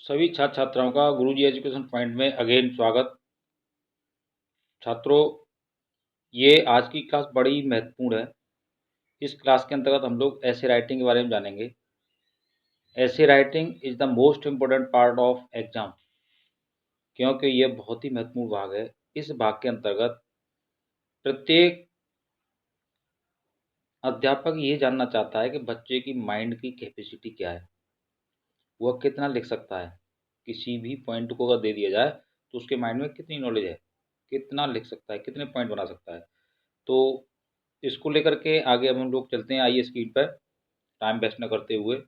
सभी छात्र छात्राओं का गुरुजी एजुकेशन पॉइंट में अगेन स्वागत। छात्रों, ये आज की क्लास बड़ी महत्वपूर्ण है। इस क्लास के अंतर्गत हम लोग ऐसे राइटिंग के बारे में जानेंगे। ऐसे writing is the most important part of exam, क्योंकि ये बहुत ही महत्वपूर्ण भाग है। इस भाग के अंतर्गत प्रत्येक अध्यापक ये जानना चाहता है कि बच्चे की माइंड की कैपेसिटी क्या है, वह कितना लिख सकता है। किसी भी पॉइंट को अगर दे दिया जाए तो उसके माइंड में कितनी नॉलेज है, कितना लिख सकता है, कितने पॉइंट बना सकता है। तो इसको लेकर के आगे अब हम लोग चलते हैं। आइए स्क्रीन पर, टाइम वेस्ट न करते हुए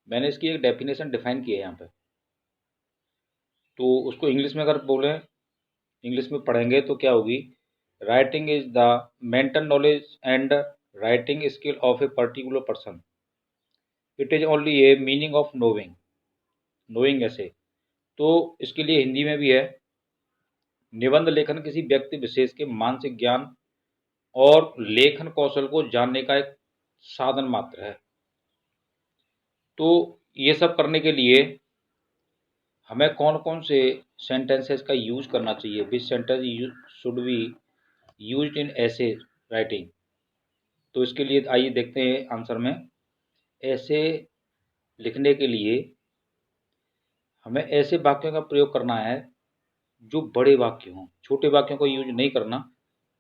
मैंने इसकी एक डेफिनेशन डिफाइन की है यहाँ पे। तो उसको इंग्लिश में अगर बोलें, इंग्लिश में पढ़ेंगे तो क्या होगी। Writing is the mental knowledge and writing skill of a particular person. It is only a meaning of knowing. Knowing ऐसे तो इसके लिए हिंदी में भी है। निबंध लेखन किसी व्यक्ति विशेष के मानसिक ज्ञान और लेखन कौशल को जानने का एक साधन मात्र है। तो ये सब करने के लिए हमें कौन कौन से सेंटेंसेस का यूज करना चाहिए, विच sentence should be used in ऐसे राइटिंग। तो इसके लिए आइए देखते हैं आंसर में। ऐसे लिखने के लिए हमें ऐसे वाक्यों का प्रयोग करना है जो बड़े वाक्य हों। छोटे वाक्यों का यूज नहीं करना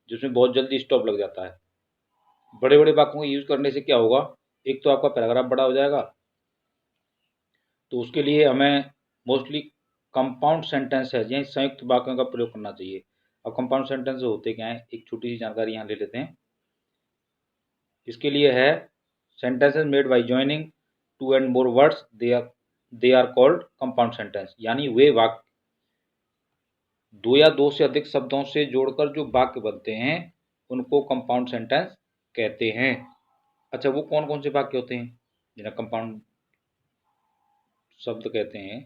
जिसमें बहुत जल्दी स्टॉप लग जाता है। बड़े बड़े वाक्यों का यूज करने से क्या होगा, एक तो आपका पैराग्राफ बड़ा हो जाएगा। तो उसके लिए हमें मोस्टली कंपाउंड सेंटेंस है, यानी संयुक्त वाक्यों का प्रयोग करना चाहिए। अब कंपाउंड सेंटेंस होते क्या है, एक छोटी सी जानकारी यहाँ ले लेते हैं। इसके लिए है sentences made by joining two and more words, they are called compound sentence. यानी वे वाक्य दो या दो से अधिक शब्दों से जोड़कर जो वाक्य बनते हैं उनको कंपाउंड सेंटेंस कहते हैं। अच्छा, वो कौन कौन से वाक्य होते हैं जिन्हें कंपाउंड शब्द कहते हैं,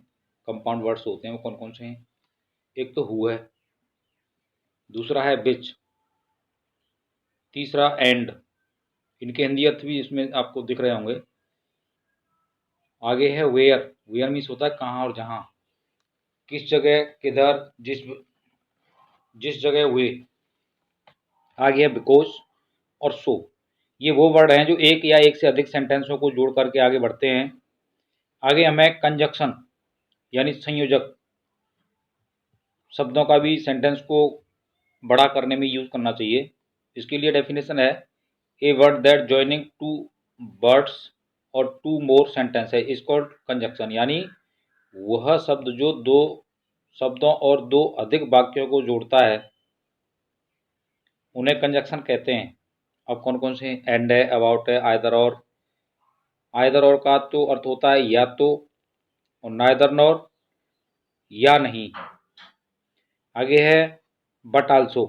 कंपाउंड वर्ड्स होते हैं, वो कौन कौन से हैं। एक तो हु है, दूसरा है विच, तीसरा एंड। इनके हिंदी अर्थ भी इसमें आपको दिख रहे होंगे। आगे है वेयर। वेयर मीन्स होता है कहाँ और जहाँ, किस जगह, किधर, जिस जगह हुए। आगे है बिकॉज और सो। ये वो वर्ड हैं जो एक या एक से अधिक सेंटेंसों को जोड़ करके आगे बढ़ते हैं। आगे हमें कंजक्शन यानी संयोजक शब्दों का भी सेंटेंस को बड़ा करने में यूज करना चाहिए। इसके लिए डेफिनेशन है a word that joining two words और टू मोर सेंटेंस है इज कॉल्ड कंजक्शन। यानी वह शब्द जो दो शब्दों और दो अधिक वाक्यों को जोड़ता है उन्हें कंजक्शन कहते हैं। अब कौन कौन से, एंड है, अबाउट है, आइदर और। आइदर और का तो अर्थ होता है या तो, और नाइदर नॉर या नहीं। आगे है बट आल्सो,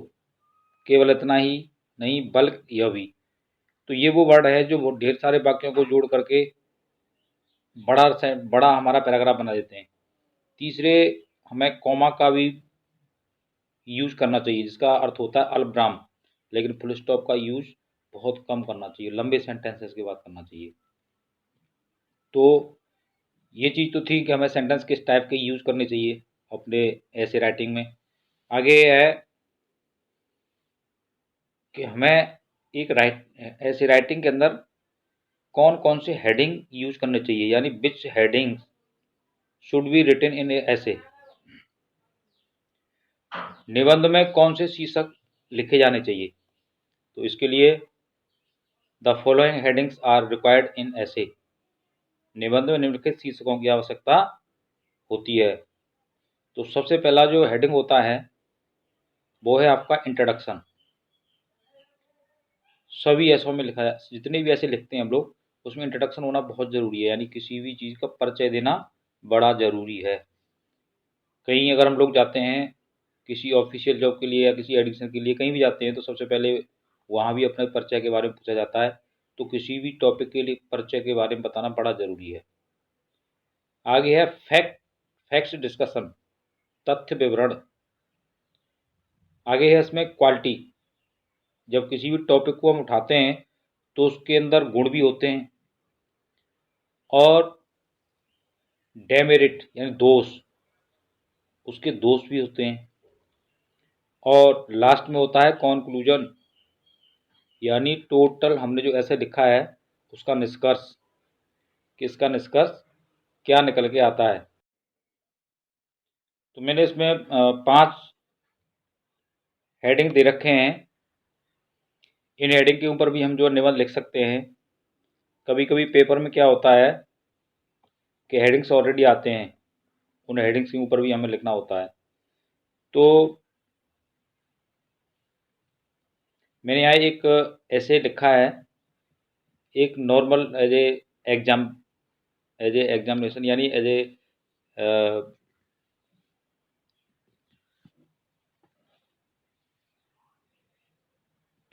केवल इतना ही नहीं बल्कि यह भी। तो ये वो वर्ड है जो ढेर सारे वाक्यों को जोड़ करके बड़ा से बड़ा हमारा पैराग्राफ बना देते हैं। तीसरे, हमें कॉमा का भी यूज करना चाहिए जिसका अर्थ होता है अल्पविराम, लेकिन फुल स्टॉप का यूज बहुत कम करना चाहिए, लंबे सेंटेंसेस के बाद करना चाहिए। तो ये चीज़ तो थी कि हमें सेंटेंस किस टाइप के यूज करने चाहिए अपने ऐसे राइटिंग में। आगे है कि हमें एक ऐसे राइटिंग के अंदर कौन कौन से हेडिंग यूज करने चाहिए, यानी which heading should be written in ऐसे। निबंध में कौन से शीर्षक लिखे जाने चाहिए। तो इसके लिए the following headings are required in ऐसे। निबंध में निम्नलिखित शीर्षकों की आवश्यकता होती है। तो सबसे पहला जो हेडिंग होता है वो है आपका इंट्रोडक्शन। सभी ऐसों में लिखा है, जितने भी ऐसे लिखते हैं हम लोग उसमें इंट्रोडक्शन होना बहुत ज़रूरी है, यानी किसी भी चीज़ का परिचय देना बड़ा ज़रूरी है। कहीं अगर हम लोग जाते हैं किसी ऑफिशियल जॉब के लिए या किसी एडिशन के लिए कहीं भी जाते हैं तो सबसे पहले वहाँ भी अपने परिचय के बारे में पूछा जाता है। तो किसी भी टॉपिक के लिए परिचय के बारे में बताना बड़ा ज़रूरी है। आगे है फैक्ट्स डिस्कशन, तथ्य विवरण। आगे है इसमें क्वालिटी। जब किसी भी टॉपिक को हम उठाते हैं तो उसके अंदर गुण भी होते हैं और डेमेरिट यानी दोष, उसके दोष भी होते हैं। और लास्ट में होता है कॉन्क्लूजन, यानी टोटल हमने जो ऐसे लिखा है उसका निष्कर्ष, किसका निष्कर्ष क्या निकल के आता है। तो मैंने इसमें 5 हेडिंग दे रखे हैं। इन हेडिंग के ऊपर भी हम जो निबंध लिख सकते हैं। कभी कभी पेपर में क्या होता है कि हेडिंग्स ऑलरेडी आते हैं, उन हेडिंग्स के ऊपर भी हमें लिखना होता है। तो मैंने यहाँ एक ऐसे लिखा है, एक normal essay exam, essay examination यानी एज ए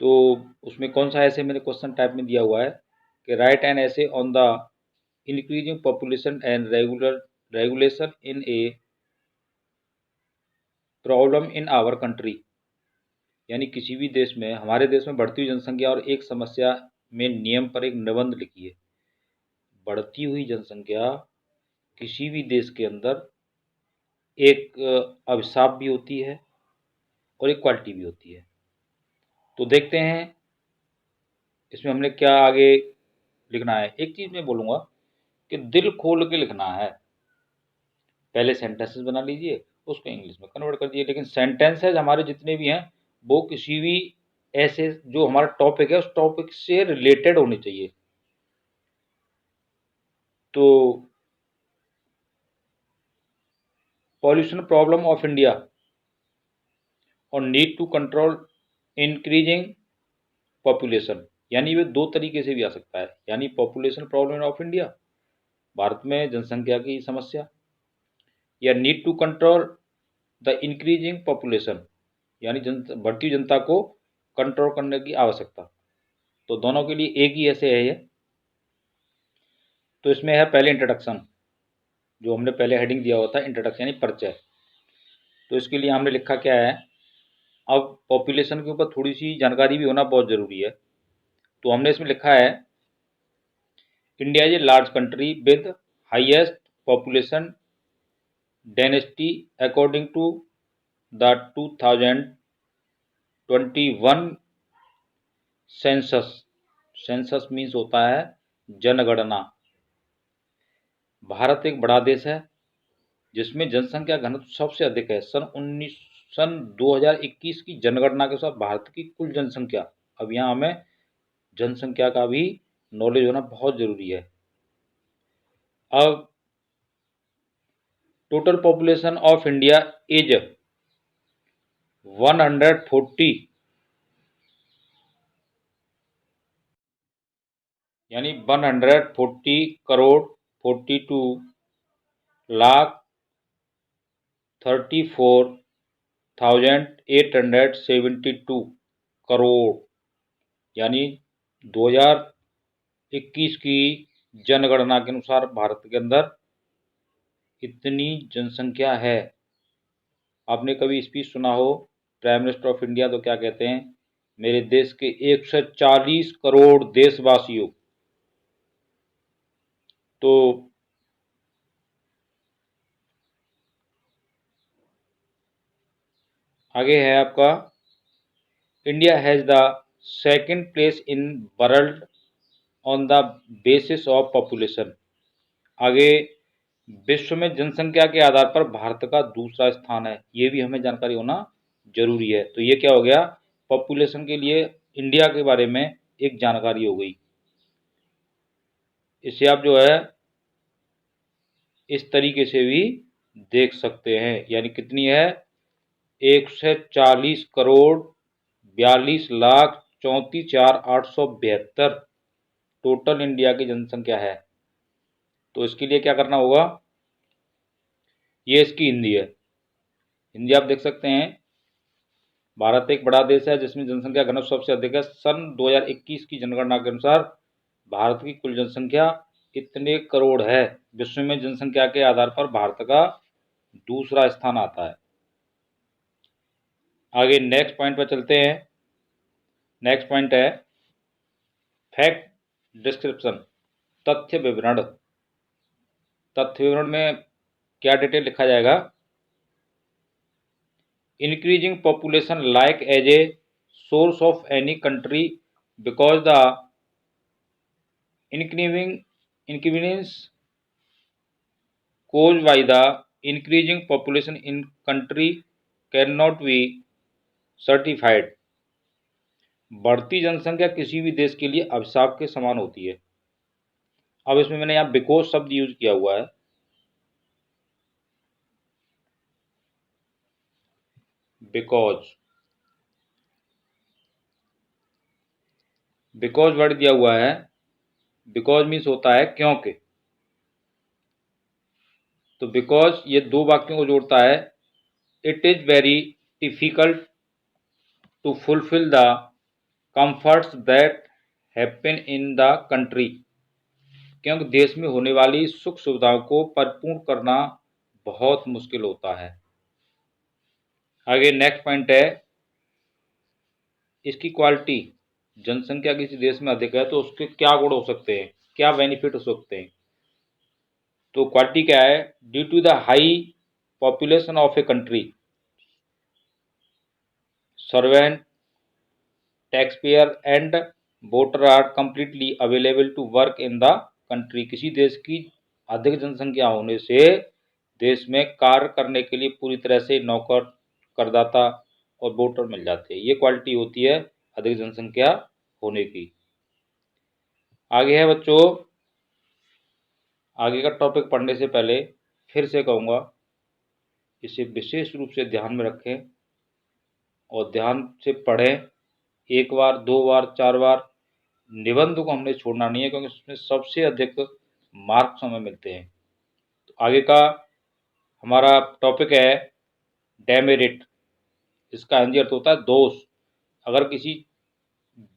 तो उसमें कौन सा ऐसे मैंने क्वेश्चन टाइप में दिया हुआ है कि write an essay on the increasing population and regulation in a problem in our country, यानी किसी भी देश में, हमारे देश में बढ़ती हुई जनसंख्या और एक समस्या में नियम पर एक निबंध लिखिए। बढ़ती हुई जनसंख्या किसी भी देश के अंदर एक अभिशाप भी होती है और एक क्वालिटी भी होती है। तो देखते हैं इसमें हमने क्या आगे लिखना है। एक चीज़ मैं बोलूँगा कि दिल खोल के लिखना है। पहले सेंटेंसेस बना लीजिए, उसको इंग्लिश में कन्वर्ट कर दिए, लेकिन सेंटेंसेस हमारे जितने भी हैं वो किसी भी ऐसे जो हमारा टॉपिक है उस टॉपिक से रिलेटेड होने चाहिए। तो पॉल्यूशन प्रॉब्लम ऑफ इंडिया और need to control increasing population, यानी वे दो तरीके से भी आ सकता है, यानी population problem of India, Bharat में जनसंख्या की समस्या, या need to control the increasing population, यानी बढ़ती जनता को कंट्रोल करने की आवश्यकता। तो दोनों के लिए एक ही ऐसे है ये। तो इसमें है पहले इंट्रोडक्शन, जो हमने पहले हेडिंग दिया हुआ था इंट्रोडक्शन यानी परिचय। तो इसके लिए हमने लिखा क्या है, अब पॉपुलेशन के ऊपर थोड़ी सी जानकारी भी होना बहुत ज़रूरी है। तो हमने इसमें लिखा है India is a large country with highest population density according to the 2021 census. Census means होता है जनगणना। भारत एक बड़ा देश है जिसमें जनसंख्या घनत्व सबसे अधिक है। सन 2021 की जनगणना के साथ भारत की कुल जनसंख्या, अब यहाँ हमें जनसंख्या का भी नॉलेज होना बहुत ज़रूरी है। अब total population of India is 140, यानी 140 करोड़ 42,34,872 करोड़, यानी 2021 की जनगणना के अनुसार भारत के अंदर इतनी जनसंख्या है। आपने कभी स्पीच सुना हो प्राइम मिनिस्टर ऑफ इंडिया, तो क्या कहते हैं, मेरे देश के 140 करोड़ देशवासियों। तो आगे है आपका, India has the second place in world on the basis of population. आगे विश्व में जनसंख्या के आधार पर भारत का दूसरा स्थान है, ये भी हमें जानकारी होना जरूरी है। तो ये क्या हो गया, पॉपुलेशन के लिए इंडिया के बारे में एक जानकारी हो गई। इससे आप जो है इस तरीके से भी देख सकते हैं, यानी कितनी है, 140 करोड़ 42,34,872 टोटल इंडिया की जनसंख्या है। तो इसके लिए क्या करना होगा, ये इसकी हिंदी है। हिंदी आप देख सकते हैं, भारत एक बड़ा देश है जिसमें जनसंख्या घनत्व सबसे अधिक है। सन 2021 की जनगणना के अनुसार भारत की कुल जनसंख्या इतने करोड़ है। विश्व में जनसंख्या के आधार पर भारत का दूसरा स्थान आता है। आगे नेक्स्ट पॉइंट पर चलते हैं। नेक्स्ट पॉइंट है फैक्ट डिस्क्रिप्शन, तथ्य विवरण। तथ्य विवरण में क्या डिटेल लिखा जाएगा? Increasing population like as a source of any country because the inconvenience caused by the increasing population in country cannot be certified। बढ़ती जनसंख्या किसी भी देश के लिए अभिशाप के समान होती है। अब इसमें मैंने यहाँ बिकॉज शब्द यूज किया हुआ है। बिकॉज वर्ड दिया हुआ है। बिकॉज मीन्स होता है क्योंकि। तो बिकॉज ये दो वाक्यों को जोड़ता है। It is very difficult to fulfil the comforts that happen in the country. क्योंकि देश में होने वाली सुख सुविधाओं को परिपूर्ण करना बहुत मुश्किल होता है। आगे नेक्स्ट पॉइंट है इसकी क्वालिटी। जनसंख्या किसी देश में अधिक है तो उसके क्या गुण हो सकते हैं, क्या बेनिफिट हो सकते हैं? तो क्वालिटी क्या है? Due to the high population of a country, servant, taxpayer and voter are completely available to work in the country. किसी देश की अधिक जनसंख्या होने से देश में कार्य करने के लिए पूरी तरह से नौकर, करदाता और वोटर मिल जाते हैं। ये क्वालिटी होती है अधिक जनसंख्या होने की। आगे है बच्चों, आगे का टॉपिक पढ़ने से पहले फिर से कहूँगा इसे विशेष रूप से ध्यान में रखें और ध्यान से पढ़ें। एक बार, दो बार, चार बार। निबंध को हमने छोड़ना नहीं है क्योंकि उसमें सबसे अधिक मार्क्स हमें मिलते हैं। तो आगे का हमारा टॉपिक है डेमेरिट। इसका हिंदी अर्थ होता है दोष। अगर किसी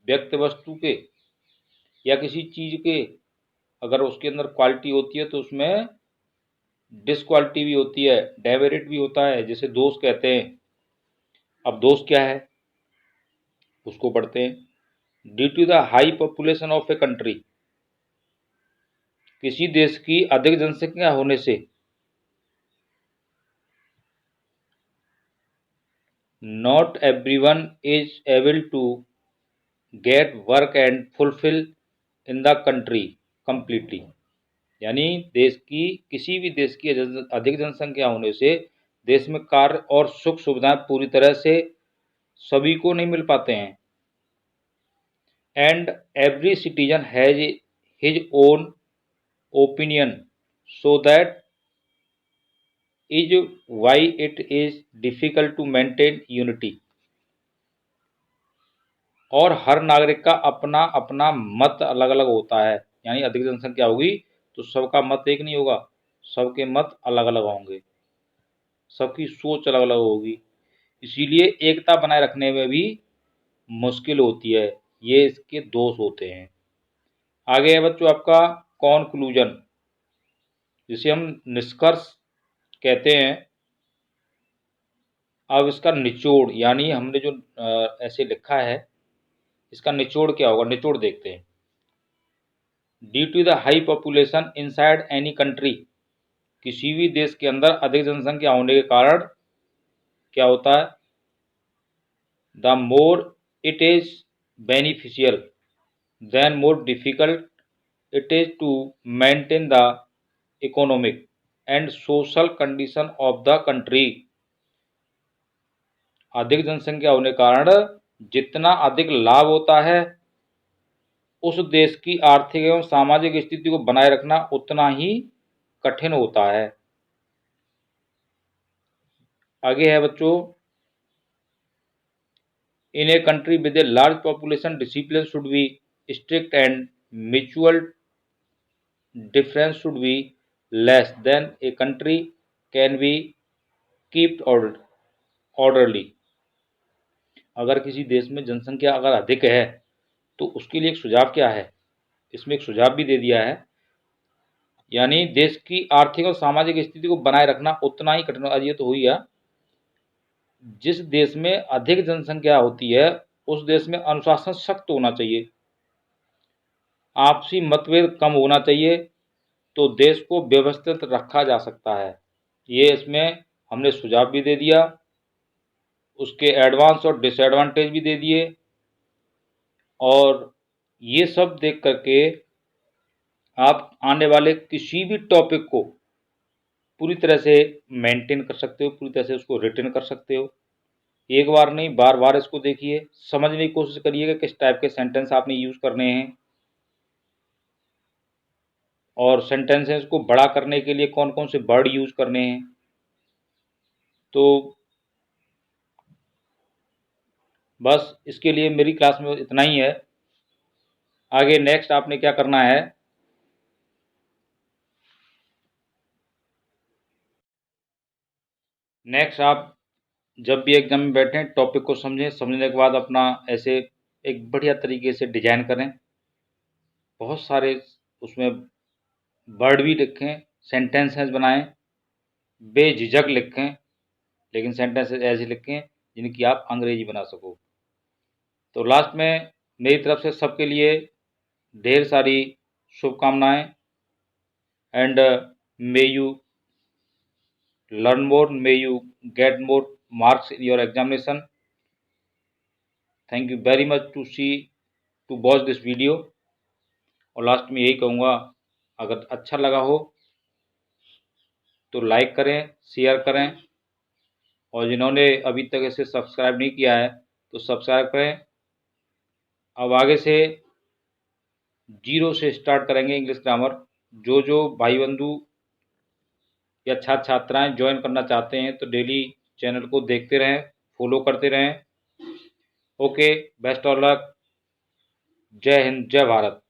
व्यक्ति वस्तु के या किसी चीज के अगर उसके अंदर क्वालिटी होती है तो उसमें डिसक्वालिटी भी होती है, डेमेरिट भी होता है, जिसे दोष कहते हैं। अब दोष क्या है उसको पढ़ते हैं। Due to the high population of a country, किसी देश की अधिक जनसंख्या होने से not everyone is able to get work and fulfil in the country completely. यानी देश की किसी भी देश की अधिक जनसंख्या होने से देश में कार्य और सुख सुविधाएं पूरी तरह से सभी को नहीं मिल पाते हैं। And every citizen has his own opinion so that is why it is difficult to maintain unity. और हर नागरिक का अपना अपना मत अलग अलग होता है। यानी अधिक जनसंख्या होगी तो सबका मत एक नहीं होगा, सबके मत अलग अलग होंगे, सबकी सोच अलग अलग होगी। इसीलिए एकता बनाए रखने में भी मुश्किल होती है। ये इसके दोष होते हैं। आगे है बच्चों आपका कॉन्क्लूजन, जिसे हम निष्कर्ष कहते हैं। अब इसका निचोड़, यानी हमने जो ऐसे लिखा है इसका निचोड़ क्या होगा, निचोड़ देखते हैं। Due to the high population inside any country, किसी भी देश के अंदर अधिक जनसंख्या होने के कारण क्या होता है? The more it is beneficial then more difficult it is to maintain the economic and social condition of the country. अधिक जनसंख्या होने के कारण जितना अधिक लाभ होता है उस देश की आर्थिक एवं सामाजिक स्थिति को बनाए रखना उतना ही कठिन होता है। आगे है बच्चों, in a country with a large population discipline should be strict and mutual difference should be less than a country can be keeped orderly. अगर किसी देश में जनसंख्या अगर अधिक है तो उसके लिए एक सुझाव क्या है, इसमें एक सुझाव भी दे दिया है। यानी देश की आर्थिक और सामाजिक स्थिति को बनाए रखना उतना ही कठिन। ये तो हुई है, जिस देश में अधिक जनसंख्या होती है उस देश में अनुशासन सख्त होना चाहिए, आपसी मतभेद कम होना चाहिए तो देश को व्यवस्थित रखा जा सकता है। ये इसमें हमने सुझाव भी दे दिया, उसके एडवांस और डिसएडवांटेज भी दे दिए, और ये सब देख करके आप आने वाले किसी भी टॉपिक को पूरी तरह से मेंटेन कर सकते हो, पूरी तरह से उसको रिटेन कर सकते हो। एक बार नहीं, बार बार इसको देखिए, समझने की कोशिश करिएगा किस टाइप के सेंटेंस आपने यूज़ करने हैं, और सेंटेंसेस को बड़ा करने के लिए कौन कौन से वर्ड यूज़ करने हैं। तो बस इसके लिए मेरी क्लास में इतना ही है। आगे नेक्स्ट आपने क्या करना है, नेक्स्ट आप जब भी एग्जाम में बैठें टॉपिक को समझें, समझने के बाद अपना ऐसे एक बढ़िया तरीके से डिजाइन करें, बहुत सारे उसमें वर्ड भी लिखें, सेंटेंसेस बनाएं, बेझिझक लिखें, लेकिन सेंटेंसेस ऐसे लिखें जिनकी आप अंग्रेजी बना सको। तो लास्ट में मेरी तरफ से सबके लिए ढेर सारी शुभकामनाएं, and may you learn more, may you get more marks in your examination. Thank you very much to watch this video। और लास्ट में यही कहूँगा, अगर अच्छा लगा हो तो लाइक करें, शेयर करें, और जिन्होंने अभी तक इसे सब्सक्राइब नहीं किया है तो सब्सक्राइब करें। अब आगे से जीरो से स्टार्ट करेंगे इंग्लिश ग्रामर। जो भाई बंधु या छात्र छात्राएं ज्वाइन करना चाहते हैं तो डेली चैनल को देखते रहें, फॉलो करते रहें। ओके, बेस्ट ऑफ लक, जय हिंद, जय भारत।